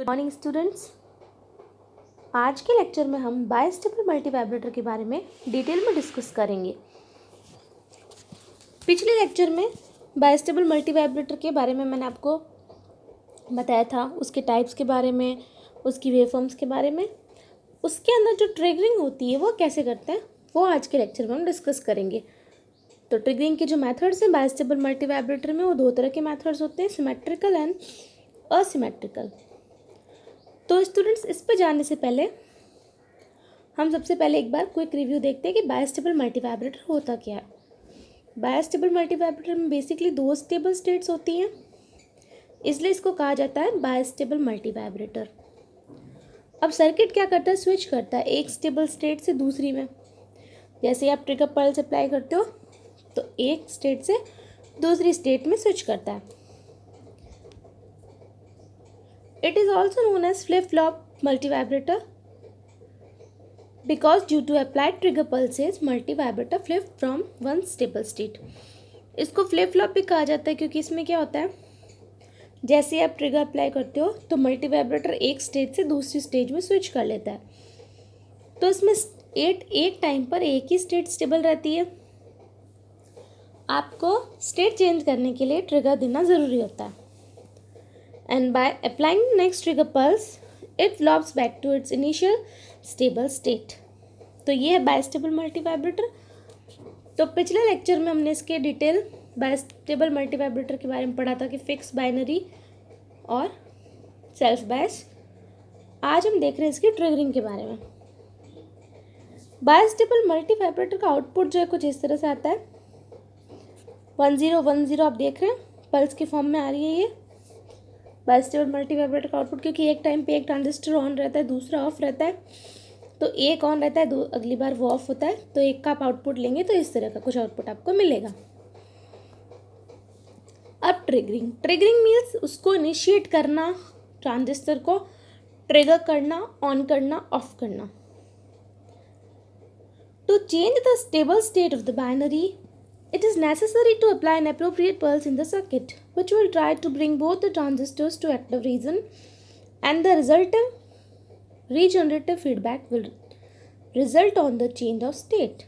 Good morning students. आज के lecture में हम बाइस्टेबल मल्टीवाइब्रेटर के बारे में डिटेल में डिस्कस करेंगे। पिछले लेक्चर में बाइस्टेबल मल्टीवाइब्रेटर के बारे में मैंने आपको बताया था, उसके टाइप्स के बारे में, उसकी वेवफॉर्म्स के बारे में, उसके अंदर जो ट्रिगरिंग होती है वो कैसे करते हैं वो आज के लेक्चर में हम डिस्कस करेंगे। तो ट्रिगरिंग के जो मेथड्स हैं बाइस्टेबल मल्टीवाइब्रेटर में, वो दो तरह के मेथड्स होते हैं, सिमेट्रिकल एंड असिमेट्रिकल। तो स्टूडेंट्स, इस पर जाने से पहले हम सबसे पहले एक बार क्विक रिव्यू देखते हैं कि बाइस्टेबल मल्टीवाइब्रेटर होता क्या है। बाइस्टेबल मल्टीवाइब्रेटर में बेसिकली दो स्टेबल स्टेट्स होती हैं, इसलिए इसको कहा जाता है बाइस्टेबल मल्टीवाइब्रेटर। अब सर्किट क्या करता है, स्विच करता है एक स्टेबल स्टेट से दूसरी में। जैसे आप ट्रिगर पल्स अप्लाई करते हो तो एक स्टेट से दूसरी स्टेट में स्विच करता है। It is also known as flip-flop multivibrator because due to applied trigger pulses, multivibrator flip from one stable state. इसको फ्लिप फ्लॉप भी कहा जाता है क्योंकि इसमें क्या होता है, जैसे आप ट्रिगर अप्लाई करते हो तो मल्टीवाइब्रेटर एक स्टेज से दूसरी स्टेज में स्विच कर लेता है। तो इसमें एक टाइम पर एक ही स्टेट स्टेबल रहती है। आपको स्टेट चेंज करने के लिए ट्रिगर देना ज़रूरी होता है। And by applying the next trigger pulse, it flops back to its initial stable state. तो ये है बाइस्टेबल मल्टीवाइब्रेटर। तो पिछले लेक्चर में हमने इसके डिटेल बाइस्टेबल मल्टीवाइब्रेटर के बारे में पढ़ा था कि फिक्स, बाइनरी और सेल्फ बायस। आज हम देख रहे हैं इसकी ट्रिगरिंग के बारे में। बाइस्टेबल मल्टीवाइब्रेटर का आउटपुट जो है कुछ इस तरह से आता है, 1010 आप देख रहे हैं, पल्स के फॉर्म में आ रही है ये बाइस्टेबल मल्टीवाइब्रेटर का आउटपुट। क्योंकि एक टाइम पे एक ट्रांजिस्टर ऑन रहता है, दूसरा ऑफ रहता है, तो एक ऑन रहता है, अगली बार वो ऑफ होता है, तो एक का आप आउटपुट लेंगे तो इस तरह का कुछ आउटपुट आपको मिलेगा। अब ट्रिगरिंग मीन्स उसको इनिशिएट करना, ट्रांजिस्टर को ट्रिगर करना, ऑन करना, ऑफ करना। To change the stable state of the binary, it is necessary to apply an appropriate pulse in the circuit, which will try to bring both the transistors to active region, and the resultant regenerative feedback will result on the change of state.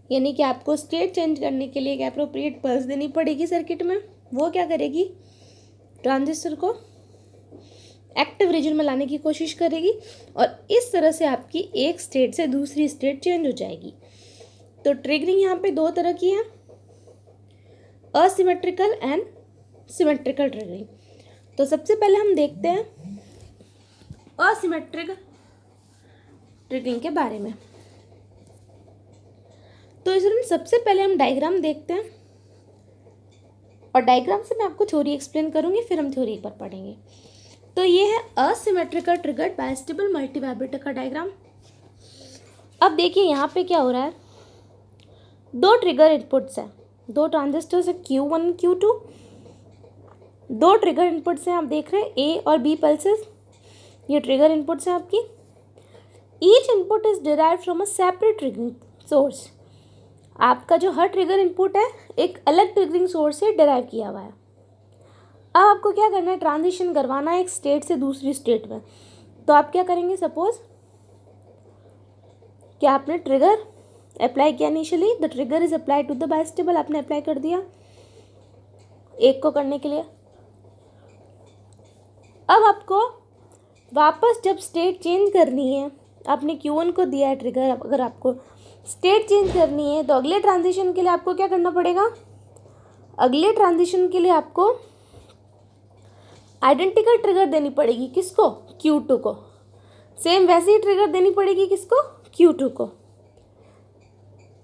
यानी कि आपको state change करने के लिए एक appropriate pulse देनी पड़ेगी circuit में। वो क्या करेगी, ट्रांजिस्टर को एक्टिव रीजन में लाने की कोशिश करेगी और इस तरह से आपकी एक स्टेट से दूसरी स्टेट चेंज हो जाएगी। तो ट्रिगरिंग यहाँ पे दो तरह की है, असिमेट्रिकल एंड सिमेट्रिकल ट्रिगरिंग। तो सबसे पहले हम देखते हैं असिमेट्रिक ट्रिगरिंग के बारे में। तो इसमें सबसे पहले हम डायग्राम देखते हैं और डायग्राम से मैं आपको थ्योरी एक्सप्लेन करूंगी, फिर हम थ्योरी एक बार पढ़ेंगे। तो ये है असिमेट्रिकल ट्रिगर्ड बाइस्टेबल मल्टीवाइब्रेटर का डायग्राम। अब देखिए यहाँ पे क्या हो रहा है, दो ट्रिगर इनपुट्स हैं, दो ट्रांजिस्टर्स है Q1 Q2, दो ट्रिगर इनपुट्स हैं, आप देख रहे हैं A और B पल्सेस, ये ट्रिगर इनपुट्स हैं आपकी। Each input is derived from a separate triggering source. आपका जो हर ट्रिगर इनपुट है एक अलग ट्रिगरिंग सोर्स से डिराइव किया हुआ है। अब आपको क्या करना है, ट्रांजिशन करवाना है एक स्टेट से दूसरी स्टेट में। तो आप क्या करेंगे, सपोज कि आपने ट्रिगर अप्लाई किया, initially the trigger is apply to the bistable, आपने अप्लाई कर दिया एक को करने के लिए। अब आपको वापस जब स्टेट चेंज करनी है, आपने Q1 को दिया है ट्रिगर, अगर आपको स्टेट चेंज करनी है तो अगले ट्रांजिशन के लिए आपको क्या करना पड़ेगा, अगले ट्रांजिशन के लिए आपको आइडेंटिकल ट्रिगर देनी पड़ेगी। किसको, Q2 को। सेम वैसे ही ट्रिगर देनी पड़ेगी किसको, Q2 को।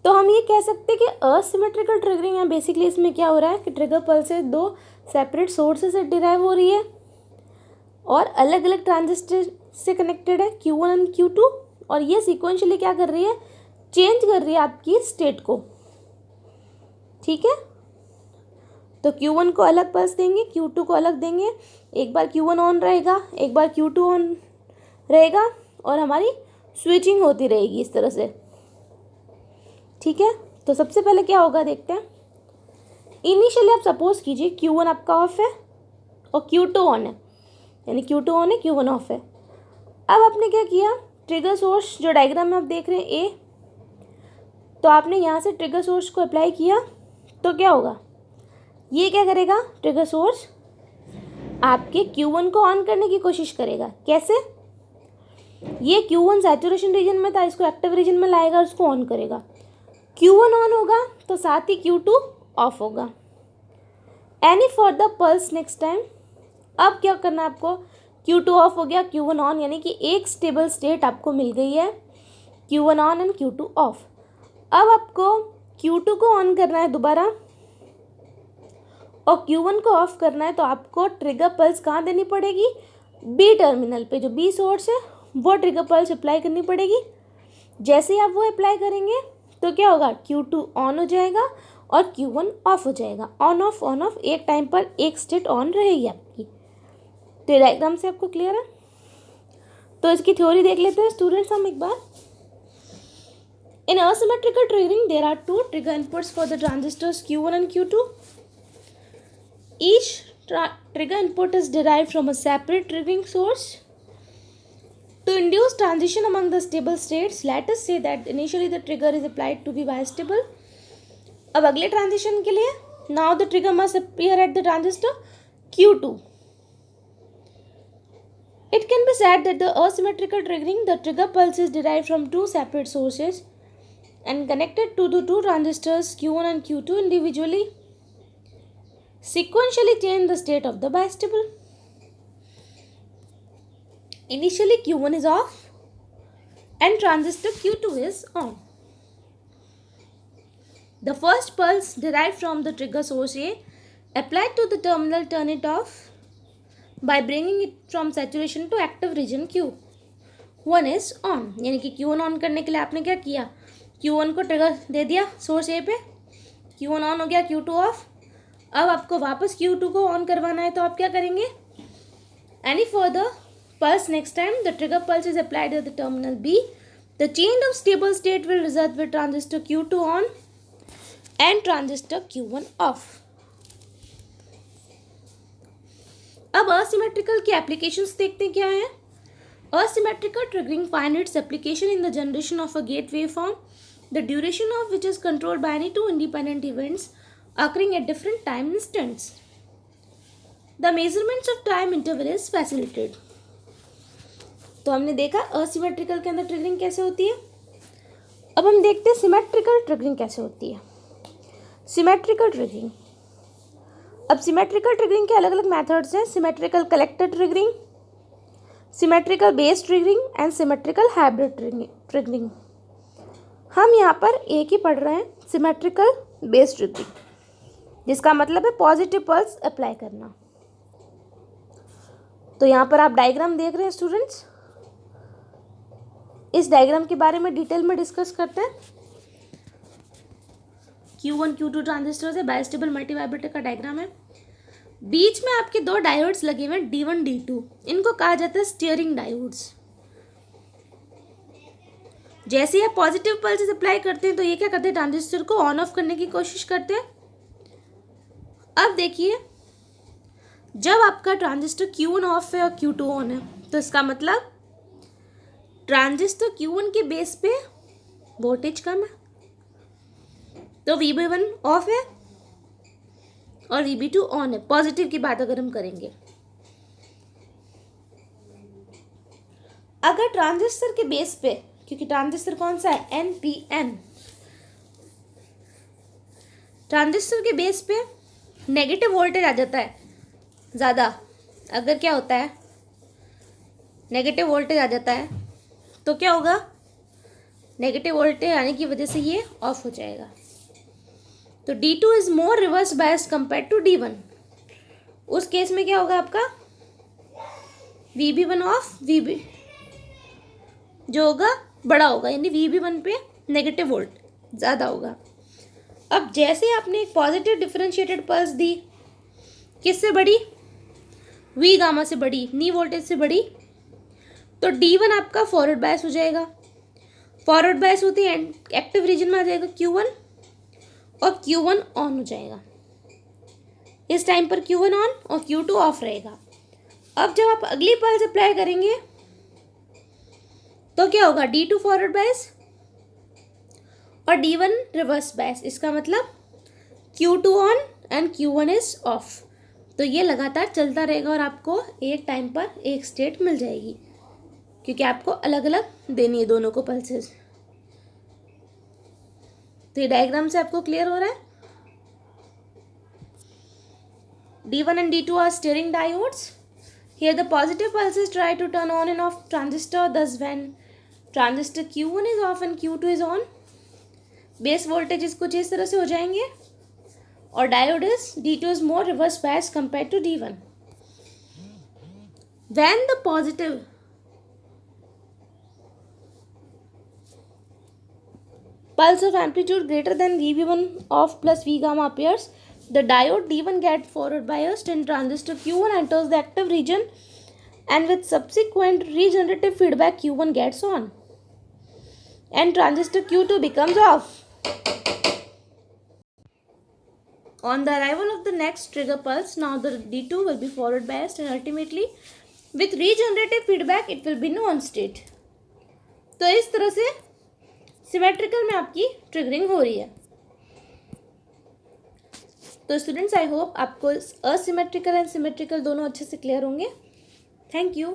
तो हम ये कह सकते हैं कि असिमेट्रिकल ट्रिगरिंग है। बेसिकली इसमें क्या हो रहा है कि ट्रिगर पल्सेस दो सेपरेट सोर्सेस से डिराइव हो रही है और अलग अलग ट्रांजिस्टर से कनेक्टेड है, Q1 और Q2, और ये सीक्वेंशियली क्या कर रही है, चेंज कर रही है आपकी स्टेट को। ठीक है, तो Q1 को अलग पल्स देंगे, Q2 को अलग देंगे, एक बार Q1 ऑन रहेगा, एक बार Q2 ऑन रहेगा और हमारी स्विचिंग होती रहेगी इस तरह से। ठीक है, तो सबसे पहले क्या होगा देखते हैं। इनिशियली आप सपोज कीजिए Q1 आपका ऑफ है और Q2 ऑन है, यानी Q2 ऑन है, Q1 ऑफ है। अब आपने क्या किया, ट्रिगर सोर्स जो डायग्राम में आप देख रहे हैं ए, तो आपने यहाँ से ट्रिगर सोर्स को अप्लाई किया तो क्या होगा, ये क्या करेगा, ट्रिगर सोर्स आपके Q1 को ऑन करने की कोशिश करेगा। कैसे, ये Q1 सैचुरेशन रीजन में था, इसको एक्टिव रीजन में लाएगा और उसको ऑन करेगा। Q1 ऑन होगा तो साथ ही Q2 ऑफ होगा। Any for the pulse next time, अब क्या करना है आपको, Q2 ऑफ हो गया, Q1 ऑन, यानी कि एक स्टेबल स्टेट आपको मिल गई है, Q1 on and Q2 of. अब आपको Q2 को ऑन करना है दोबारा और Q1 को ऑफ करना है, तो आपको ट्रिगर पल्स कहाँ देनी पड़ेगी, बी टर्मिनल पे, जो बी सोर्स है वो ट्रिगर पल्स अप्लाई करनी पड़ेगी। जैसे ही आप वो अप्लाई करेंगे तो क्या होगा, Q2 ऑन हो जाएगा और Q1 ऑफ हो जाएगा। ऑन ऑफ एक टाइम पर एक स्टेट ऑन रहेगी आपकी। तो डायग्राम से आपको क्लियर है। तो इसकी थ्योरी देख लेते हैं स्टूडेंट्स हम एक बार। इन asymmetrical triggering there are two trigger inputs for the transistors Q1 and Q2. Each trigger input is derived from a separate triggering source. To induce transition among the stable states, let us say that initially the trigger is applied to be bistable. अब अगले transition के लिए now the trigger must appear at the transistor Q2. It can be said that the asymmetrical triggering, the trigger pulse is derived from two separate sources and connected to the two transistors Q1 and Q2 individually, sequentially change the state of the bistable. Initially Q1 is off and transistor Q2 is on. The first pulse derived from the trigger source A applied to the terminal turn it off by bringing it from saturation to active region Q1 is on. यानी कि Q1 on करने के लिए आपने क्या किया, Q1 को trigger दे दिया सोर्स ए पे, Q1 ऑन हो गया, Q2 ऑफ। अब आपको वापस Q2 को ऑन करवाना है तो आप क्या करेंगे, any further pulse next time the trigger pulse is applied at the terminal B, the change of stable state will result with transistor Q2 on and transistor Q1 off. अब asymmetrical की applications देखते हैं क्या है। Asymmetrical triggering finds its application in the generation of a gate waveform, the duration of which is controlled by any two independent events occurring at different time instants. The measurements of time interval is facilitated. तो हमने देखा asymmetrical के अंदर triggering कैसे होती है। अब हम देखते हैं सिमेट्रिकल ट्रिगरिंग कैसे होती है। सिमेट्रिकल ट्रिगरिंग, अब सिमेट्रिकल ट्रिगरिंग के अलग अलग मेथड्स हैं, symmetrical collector triggering, symmetrical base triggering and symmetrical hybrid triggering. हम यहाँ पर एक ही पढ़ रहे हैं, सिमेट्रिकल बेस ट्रिगरिंग, जिसका मतलब है पॉजिटिव पल्स अप्लाई करना। तो यहाँ पर आप डायग्राम देख रहे हैं स्टूडेंट्स, इस डायग्राम के बारे में डिटेल में डिस्कस करते हैं। Q1 Q2 ट्रांजिस्टर से बाइस्टेबल मल्टीवाइब्रेटर का डायग्राम है। बीच में आपके दो डायोड्स लगे हुए हैं D1 D2, इनको कहा जाता है स्टीयरिंग डायोड्स। जैसे ही आप पॉजिटिव पल्सेस अप्लाई करते हैं तो ये क्या करते हैं, ट्रांजिस्टर को ऑन ऑफ करने की कोशिश करते हैं। अब देखिए, जब आपका ट्रांजिस्टर Q1 ऑफ है और Q2 ऑन है, तो इसका मतलब ट्रांजिस्टर Q1 के बेस पे वोल्टेज कम है, तो VB1 ऑफ है और VB2 ऑन है। पॉजिटिव की बात अगर हम करेंगे, अगर ट्रांजिस्टर के बेस पे, क्योंकि ट्रांजिस्टर कौन सा है, NPN, ट्रांजिस्टर के बेस पे नेगेटिव वोल्टेज आ जाता है ज़्यादा, अगर क्या होता है, नेगेटिव वोल्टेज आ जाता है तो क्या होगा, नेगेटिव वोल्टेज आने की वजह से ये ऑफ हो जाएगा। तो D2 is more reverse biased compare to D1। उस केस में क्या होगा, आपका VB1 ऑफ, VB जो होगा बड़ा होगा, यानी VB1 पे नेगेटिव वोल्ट ज़्यादा होगा। अब जैसे आपने एक पॉजिटिव डिफरेंशिएटेड पल्स दी, किससे बड़ी, V गामा से बड़ी, नी वोल्टेज से बड़ी, तो D1 आपका फॉरवर्ड बायस हो जाएगा। फॉरवर्ड बायस होती है एक्टिव रीजन में आ जाएगा Q1 और Q1 ऑन हो जाएगा। इस टाइम पर Q1 ऑन और Q2 ऑफ रहेगा। अब जब आप अगली पल्स अप्लाई करेंगे तो क्या होगा, D2 फॉरवर्ड बायस और D1 रिवर्स बायस। इसका मतलब Q2 on and Q1 is of. तो ये लगातार चलता रहेगा और आपको एक टाइम पर एक स्टेट मिल जाएगी, क्योंकि आपको अलग अलग देनी है दोनों को पल्सेस। तो ये डायग्राम से आपको क्लियर हो रहा है। D1 and D2 are steering diodes. Here the positive pulses try to turn on and off transistor. Thus when transistor Q1 is off and Q2 is on, base voltages कुछ इस तरह से हो जाएंगे और diode is D2 is more reverse bias compared to D1. When the positive pulse of amplitude greater than VB1 off plus V gamma appears, the diode D1 gets forward biased and transistor Q1 enters the active region, and with subsequent regenerative feedback Q1 gets on and transistor Q2 becomes off. On the arrival of the next trigger pulse, now the D2 will be forward biased and ultimately with regenerative feedback it will be on state. तो इस तरह से symmetrical में आपकी triggering हो रही है। तो स्टूडेंट्स, आई होप आपको असिमेट्रिकल एंड सिमेट्रिकल दोनों अच्छे से क्लियर होंगे। Thank you.